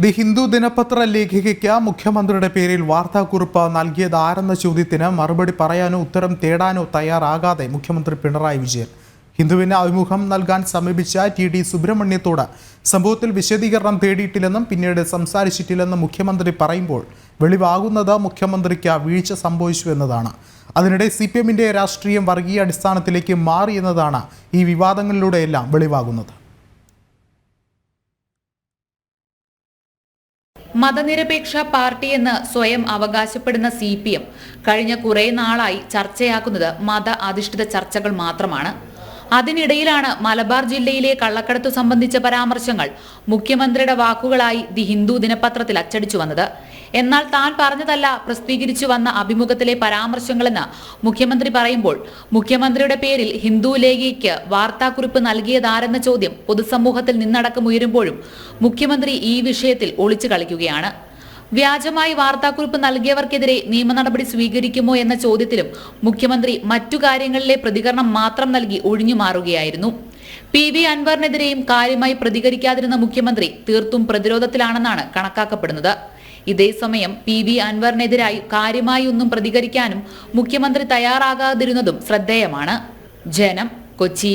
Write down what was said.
The Hindu ദിനപത്ര ലേഖികയ്ക്ക് മുഖ്യമന്ത്രിയുടെ പേരിൽ വാർത്താക്കുറിപ്പ് നൽകിയത് ആരെന്ന ചോദ്യത്തിന് മറുപടി പറയാനോ ഉത്തരം തേടാനോ തയ്യാറാകാതെ മുഖ്യമന്ത്രി പിണറായി വിജയൻ ഹിന്ദുവിന് അഭിമുഖം നൽകാൻ സമീപിച്ച ടി സുബ്രഹ്മണ്യത്തോട് സംഭവത്തിൽ വിശദീകരണം തേടിയിട്ടില്ലെന്നും പിന്നീട് സംസാരിച്ചിട്ടില്ലെന്നും മുഖ്യമന്ത്രി പറയുമ്പോൾ വെളിവാകുന്നത് മുഖ്യമന്ത്രിക്ക് വീഴ്ച സംഭവിച്ചു എന്നതാണ്. അതിനിടെ CPMന്റെ രാഷ്ട്രീയം വർഗീയ അടിസ്ഥാനത്തിലേക്ക് മാറിയെന്നതാണ് ഈ വിവാദങ്ങളിലൂടെയെല്ലാം വെളിവാകുന്നത്. മതനിരപേക്ഷ പാർട്ടിയെന്ന് സ്വയം അവകാശപ്പെടുന്ന CPM കഴിഞ്ഞ കുറേ നാളായി ചർച്ചയാക്കുന്നത് മത അധിഷ്ഠിത ചർച്ചകൾ മാത്രമാണ്. അതിനിടയിലാണ് മലബാർ ജില്ലയിലെ കള്ളക്കടത്തു സംബന്ധിച്ച പരാമർശങ്ങൾ മുഖ്യമന്ത്രിയുടെ വാക്കുകളായി ദി ഹിന്ദു ദിനപത്രത്തിൽ അച്ചടിച്ചു വന്നത്. എന്നാൽ താൻ പറഞ്ഞതല്ല പ്രസിദ്ധീകരിച്ചു വന്ന അഭിമുഖത്തിലെ പരാമർശങ്ങളെന്ന് മുഖ്യമന്ത്രി പറയുമ്പോൾ മുഖ്യമന്ത്രിയുടെ പേരിൽ ഹിന്ദു ലേഖികയ്ക്ക് വാർത്താക്കുറിപ്പ് നൽകിയതാരെന്ന ചോദ്യം പൊതുസമൂഹത്തിൽ നിന്നടക്കം ഉയരുമ്പോഴും മുഖ്യമന്ത്രി ഈ വിഷയത്തിൽ ഒളിച്ചു കളിക്കുകയാണ്. വ്യാജമായി വാർത്താക്കുറിപ്പ് നൽകിയവർക്കെതിരെ നിയമ നടപടി സ്വീകരിക്കുമോ എന്ന ചോദ്യത്തിലും മുഖ്യമന്ത്രി മറ്റു കാര്യങ്ങളിലെ പ്രതികരണം മാത്രം നൽകി ഒഴിഞ്ഞു മാറുകയായിരുന്നു. PV അൻവറിനെതിരെയും കാര്യമായി പ്രതികരിക്കാതിരുന്ന മുഖ്യമന്ത്രി തീർത്തും പ്രതിരോധത്തിലാണെന്നാണ് കണക്കാക്കപ്പെടുന്നത്. ഇതേസമയം PV അൻവറിനെതിരായി കാര്യമായി ഒന്നും പ്രതികരിക്കാനും മുഖ്യമന്ത്രി തയ്യാറാകാതിരുന്നതും ശ്രദ്ധേയമാണ്. ജനം, കൊച്ചി.